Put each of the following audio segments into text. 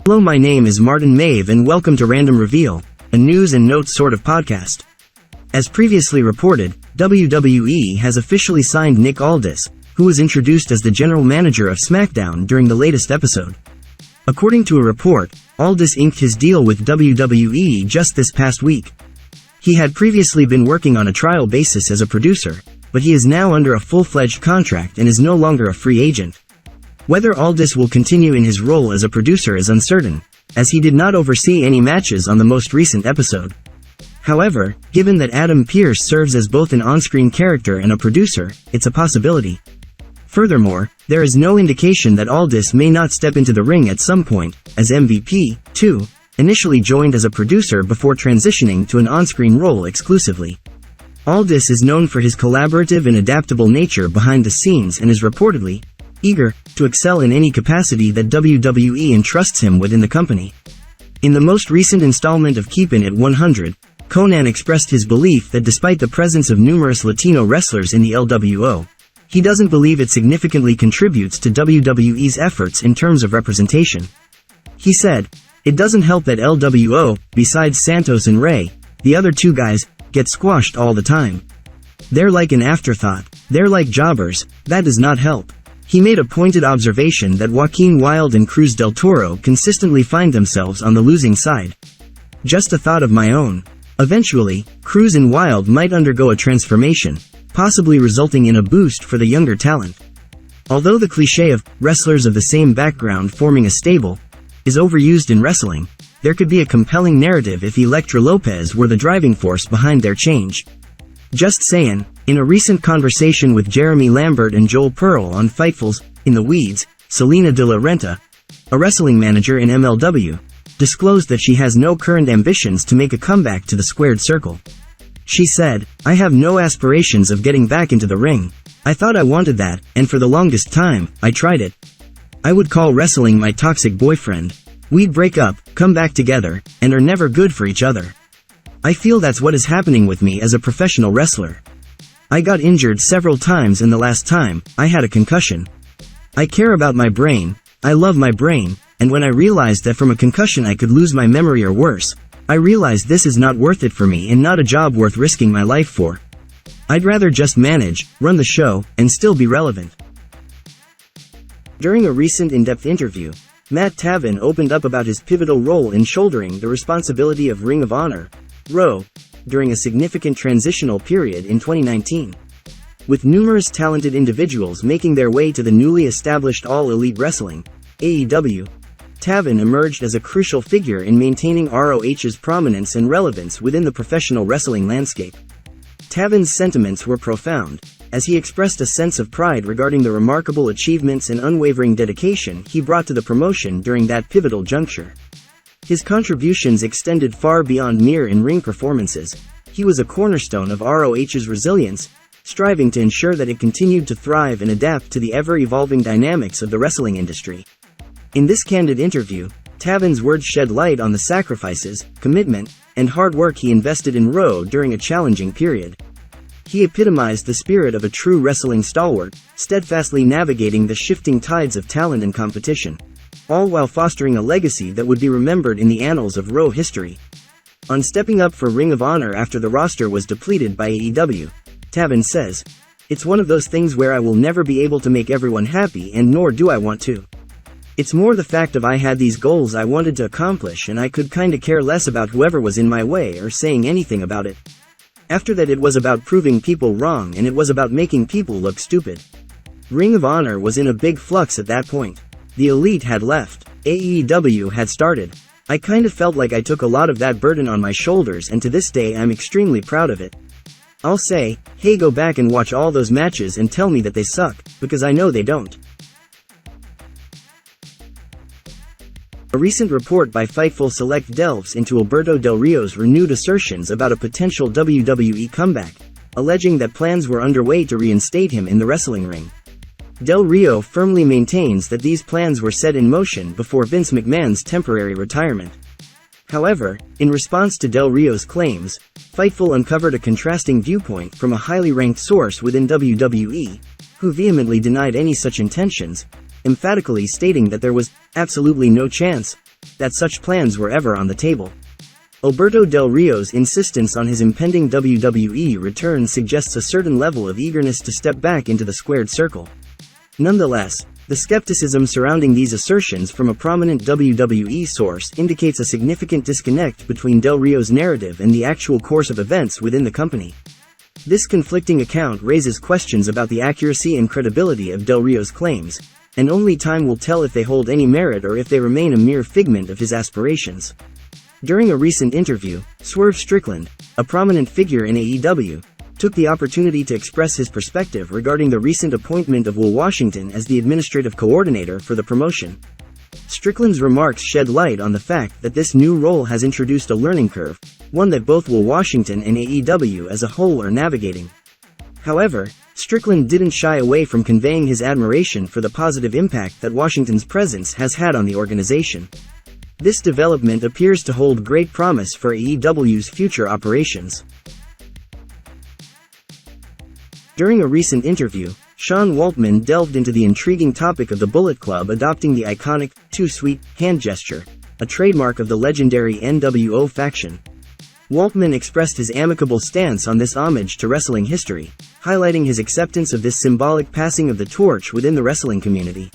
Hello, my name is Martin Mave and welcome to Random Reveal, a news and notes sort of podcast. As previously reported, WWE has officially signed Nick Aldis, who was introduced as the general manager of SmackDown during the latest episode. According to a report, Aldis inked his deal with WWE just this past week. He had previously been working on a trial basis as a producer, but he is now under a full-fledged contract and is no longer a free agent. Whether Aldis will continue in his role as a producer is uncertain, as he did not oversee any matches on the most recent episode. However, given that Adam Pearce serves as both an on-screen character and a producer, it's a possibility. Furthermore, there is no indication that Aldis may not step into the ring at some point, as MVP, too, initially joined as a producer before transitioning to an on-screen role exclusively. Aldis is known for his collaborative and adaptable nature behind the scenes and is reportedly eager to excel in any capacity that WWE entrusts him with in the company. In the most recent installment of Keepin' It 100, Conan expressed his belief that despite the presence of numerous Latino wrestlers in the LWO, he doesn't believe it significantly contributes to WWE's efforts in terms of representation. He said, "It doesn't help that LWO, besides Santos and Rey, the other two guys, get squashed all the time. They're like an afterthought, they're like jobbers, that does not help." He made a pointed observation that Joaquin Wilde and Cruz del Toro consistently find themselves on the losing side. "Just a thought of my own. Eventually, Cruz and Wilde might undergo a transformation, possibly resulting in a boost for the younger talent." Although the cliché of wrestlers of the same background forming a stable is overused in wrestling, there could be a compelling narrative if Elektra Lopez were the driving force behind their change. Just saying. In a recent conversation with Jeremy Lambert and Joel Pearl on Fightful's In the Weeds, Selena De La Renta, a wrestling manager in MLW, disclosed that she has no current ambitions to make a comeback to the squared circle. She said, "I have no aspirations of getting back into the ring. I thought I wanted that, and for the longest time, I tried it. I would call wrestling my toxic boyfriend. We'd break up, come back together, and are never good for each other. I feel that's what is happening with me as a professional wrestler. I got injured several times, and the last time, I had a concussion. I care about my brain, I love my brain, and when I realized that from a concussion I could lose my memory or worse, I realized this is not worth it for me and not a job worth risking my life for. I'd rather just manage, run the show, and still be relevant." During a recent in-depth interview, Matt Taven opened up about his pivotal role in shouldering the responsibility of Ring of Honor, ROH, during a significant transitional period in 2019. With numerous talented individuals making their way to the newly established All Elite Wrestling, AEW, Taven emerged as a crucial figure in maintaining ROH's prominence and relevance within the professional wrestling landscape. Taven's sentiments were profound, as he expressed a sense of pride regarding the remarkable achievements and unwavering dedication he brought to the promotion during that pivotal juncture. His contributions extended far beyond mere in-ring performances. He was a cornerstone of ROH's resilience, striving to ensure that it continued to thrive and adapt to the ever-evolving dynamics of the wrestling industry. In this candid interview, Taven's words shed light on the sacrifices, commitment, and hard work he invested in ROH during a challenging period. He epitomized the spirit of a true wrestling stalwart, steadfastly navigating the shifting tides of talent and competition, all while fostering a legacy that would be remembered in the annals of ROH history. On stepping up for Ring of Honor after the roster was depleted by AEW, Taven says, "It's one of those things where I will never be able to make everyone happy, and nor do I want to. It's more the fact of I had these goals I wanted to accomplish and I could kinda care less about whoever was in my way or saying anything about it. After that it was about proving people wrong and it was about making people look stupid." Ring of Honor was in a big flux at that point. The Elite had left, AEW had started. I kind of felt like I took a lot of that burden on my shoulders, and to this day I'm extremely proud of it. I'll say, hey, go back and watch all those matches and tell me that they suck, because I know they don't. A recent report by Fightful Select delves into Alberto Del Rio's renewed assertions about a potential WWE comeback, alleging that plans were underway to reinstate him in the wrestling ring. Del Rio firmly maintains that these plans were set in motion before Vince McMahon's temporary retirement. However, in response to Del Rio's claims, Fightful uncovered a contrasting viewpoint from a highly ranked source within WWE, who vehemently denied any such intentions, emphatically stating that there was absolutely no chance that such plans were ever on the table. Alberto Del Rio's insistence on his impending WWE return suggests a certain level of eagerness to step back into the squared circle. Nonetheless, the skepticism surrounding these assertions from a prominent WWE source indicates a significant disconnect between Del Rio's narrative and the actual course of events within the company. This conflicting account raises questions about the accuracy and credibility of Del Rio's claims, and only time will tell if they hold any merit or if they remain a mere figment of his aspirations. During a recent interview, Swerve Strickland, a prominent figure in AEW, took the opportunity to express his perspective regarding the recent appointment of Will Washington as the administrative coordinator for the promotion. Strickland's remarks shed light on the fact that this new role has introduced a learning curve, one that both Will Washington and AEW as a whole are navigating. However, Strickland didn't shy away from conveying his admiration for the positive impact that Washington's presence has had on the organization. This development appears to hold great promise for AEW's future operations. During a recent interview, Sean Waltman delved into the intriguing topic of the Bullet Club adopting the iconic, "Too Sweet" hand gesture, a trademark of the legendary NWO faction. Waltman expressed his amicable stance on this homage to wrestling history, highlighting his acceptance of this symbolic passing of the torch within the wrestling community.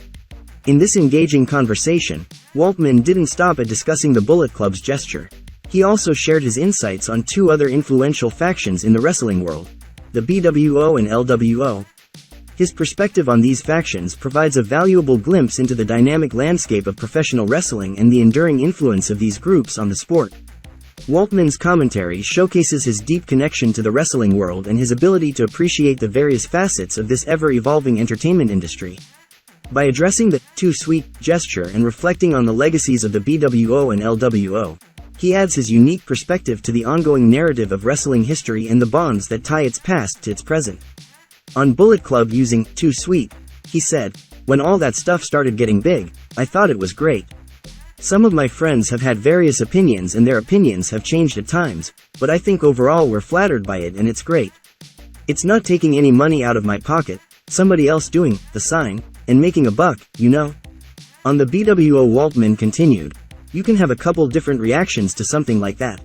In this engaging conversation, Waltman didn't stop at discussing the Bullet Club's gesture. He also shared his insights on two other influential factions in the wrestling world, the BWO and LWO. His perspective on these factions provides a valuable glimpse into the dynamic landscape of professional wrestling and the enduring influence of these groups on the sport. Waltman's commentary showcases his deep connection to the wrestling world and his ability to appreciate the various facets of this ever-evolving entertainment industry. By addressing the "Too Sweet" gesture and reflecting on the legacies of the BWO and LWO, he adds his unique perspective to the ongoing narrative of wrestling history and the bonds that tie its past to its present. On Bullet Club using "Too Sweet," he said, "When all that stuff started getting big, I thought it was great. Some of my friends have had various opinions and their opinions have changed at times, but I think overall we're flattered by it and it's great. It's not taking any money out of my pocket, somebody else doing the sign, and making a buck, you know?" On the BWO, Waltman continued, "You can have a couple different reactions to something like that.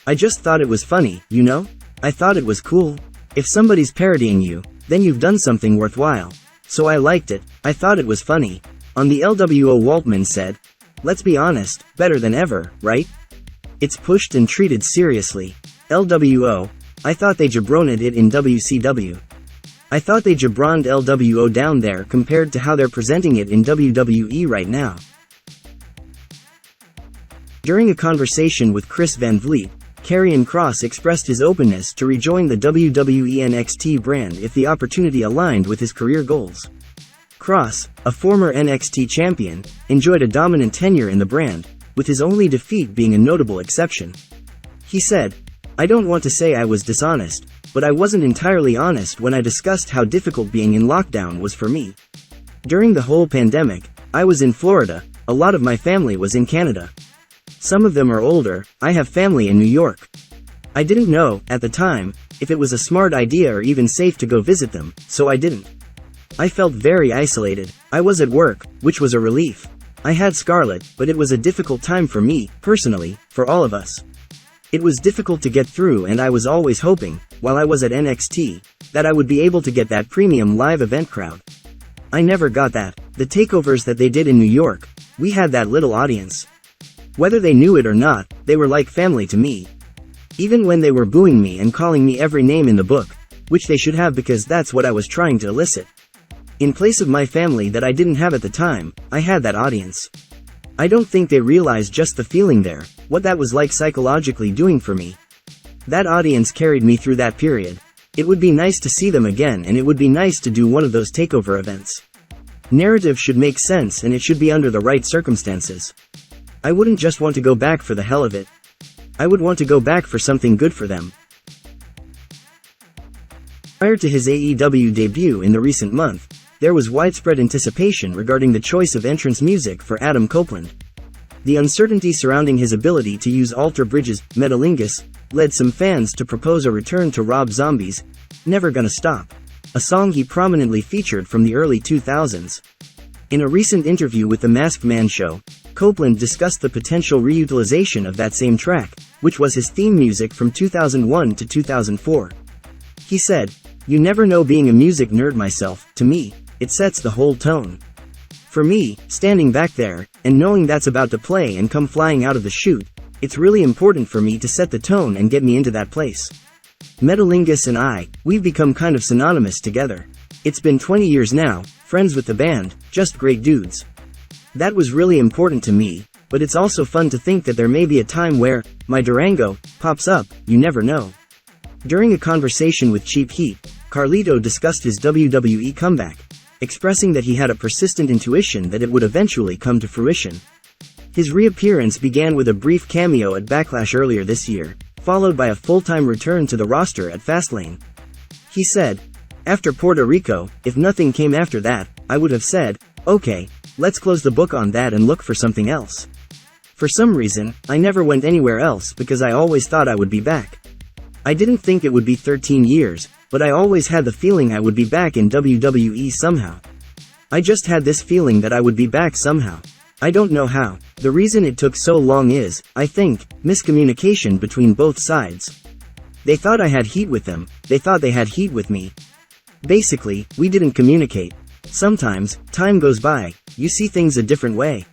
I just thought it was funny, you know? I thought it was cool. If somebody's parodying you, then you've done something worthwhile. So I liked it, I thought it was funny." On the LWO, Waltman said, "Let's be honest, better than ever, right? It's pushed and treated seriously. LWO, I thought they jabroned it in WCW. I thought they jabroned LWO down there compared to how they're presenting it in WWE right now." During a conversation with Chris Van Vliet, Karrion Kross expressed his openness to rejoin the WWE NXT brand if the opportunity aligned with his career goals. Kross, a former NXT champion, enjoyed a dominant tenure in the brand, with his only defeat being a notable exception. He said, "I don't want to say I was dishonest, but I wasn't entirely honest when I discussed how difficult being in lockdown was for me. During the whole pandemic, I was in Florida, a lot of my family was in Canada. Some of them are older, I have family in New York. I didn't know, at the time, if it was a smart idea or even safe to go visit them, so I didn't. I felt very isolated. I was at work, which was a relief. I had Scarlett, but it was a difficult time for me, personally, for all of us. It was difficult to get through and I was always hoping, while I was at NXT, that I would be able to get that premium live event crowd. I never got that. The takeovers that they did in New York, we had that little audience. Whether they knew it or not, they were like family to me. Even when they were booing me and calling me every name in the book, which they should have because that's what I was trying to elicit. In place of my family that I didn't have at the time, I had that audience. I don't think they realized just the feeling there, what that was like psychologically doing for me. That audience carried me through that period. It would be nice to see them again and it would be nice to do one of those takeover events. Narrative should make sense and it should be under the right circumstances. I wouldn't just want to go back for the hell of it. I would want to go back for something good for them." Prior to his AEW debut in the recent month, there was widespread anticipation regarding the choice of entrance music for Adam Copeland. The uncertainty surrounding his ability to use Alter Bridge's Metalingus led some fans to propose a return to Rob Zombie's Never Gonna Stop, a song he prominently featured from the early 2000s. In a recent interview with The Masked Man Show, Copeland discussed the potential reutilization of that same track, which was his theme music from 2001 to 2004. He said, "You never know, being a music nerd myself, to me, it sets the whole tone. For me, standing back there, and knowing that's about to play and come flying out of the chute, it's really important for me to set the tone and get me into that place." Metalingus and I, we've become kind of synonymous together. It's been 20 years now, friends with the band, just great dudes. That was really important to me, but it's also fun to think that there may be a time where my Durango pops up, you never know. During a conversation with Cheap Heat, Carlito discussed his WWE comeback, expressing that he had a persistent intuition that it would eventually come to fruition. His reappearance began with a brief cameo at Backlash earlier this year, followed by a full-time return to the roster at Fastlane. He said, "After Puerto Rico, if nothing came after that, I would have said, okay, let's close the book on that and look for something else. For some reason, I never went anywhere else because I always thought I would be back. I didn't think it would be 13 years, but I always had the feeling I would be back in WWE somehow. I just had this feeling that I would be back somehow. I don't know how. The reason it took so long is, I think, miscommunication between both sides. They thought I had heat with them, they thought they had heat with me. Basically, we didn't communicate. Sometimes, time goes by, you see things a different way.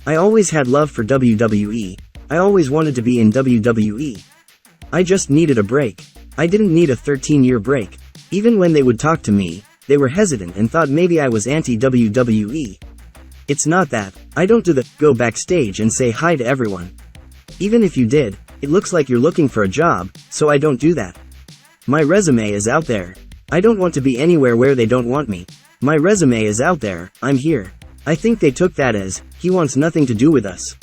I always had love for WWE. I always wanted to be in WWE. I just needed a break. I didn't need a 13-year break. Even when they would talk to me, they were hesitant and thought maybe I was anti-WWE. It's not that. I don't do the go backstage and say hi to everyone. Even if you did, it looks like you're looking for a job, so I don't do that. My resume is out there. I don't want to be anywhere where they don't want me. My resume is out there, I'm here. I think they took that as, he wants nothing to do with us.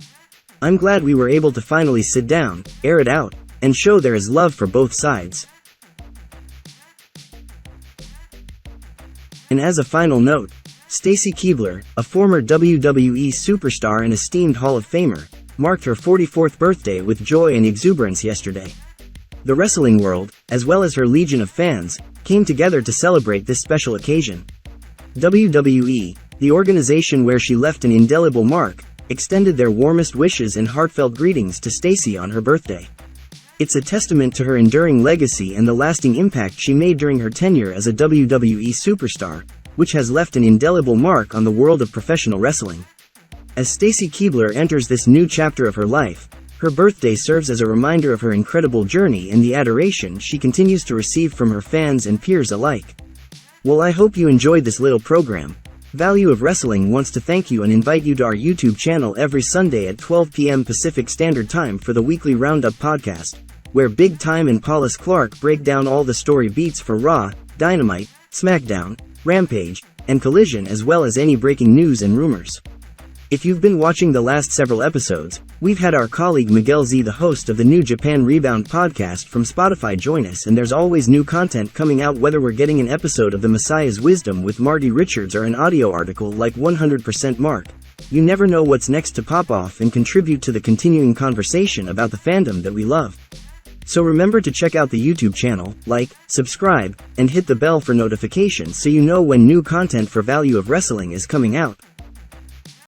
I'm glad we were able to finally sit down, air it out, and show there is love for both sides." And as a final note, Stacy Keibler, a former WWE superstar and esteemed Hall of Famer, marked her 44th birthday with joy and exuberance yesterday. The wrestling world, as well as her legion of fans, came together to celebrate this special occasion. WWE, the organization where she left an indelible mark, extended their warmest wishes and heartfelt greetings to Stacy on her birthday. It's a testament to her enduring legacy and the lasting impact she made during her tenure as a WWE superstar, which has left an indelible mark on the world of professional wrestling. As Stacy Keibler enters this new chapter of her life, her birthday serves as a reminder of her incredible journey and the adoration she continues to receive from her fans and peers alike. Well, I hope you enjoyed this little program. Value of Wrestling wants to thank you and invite you to our YouTube channel every Sunday at 12 p.m. Pacific Standard Time for the weekly Roundup podcast, where Big Time and Paulus Clark break down all the story beats for Raw, Dynamite, SmackDown, Rampage, and Collision, as well as any breaking news and rumors. If you've been watching the last several episodes, we've had our colleague Miguel Z, the host of the New Japan Rebound podcast from Spotify, join us, and there's always new content coming out, whether we're getting an episode of The Messiah's Wisdom with Marty Richards or an audio article like 100% Mark. You never know what's next to pop off and contribute to the continuing conversation about the fandom that we love. So remember to check out the YouTube channel, like, subscribe, and hit the bell for notifications so you know when new content for Value of Wrestling is coming out.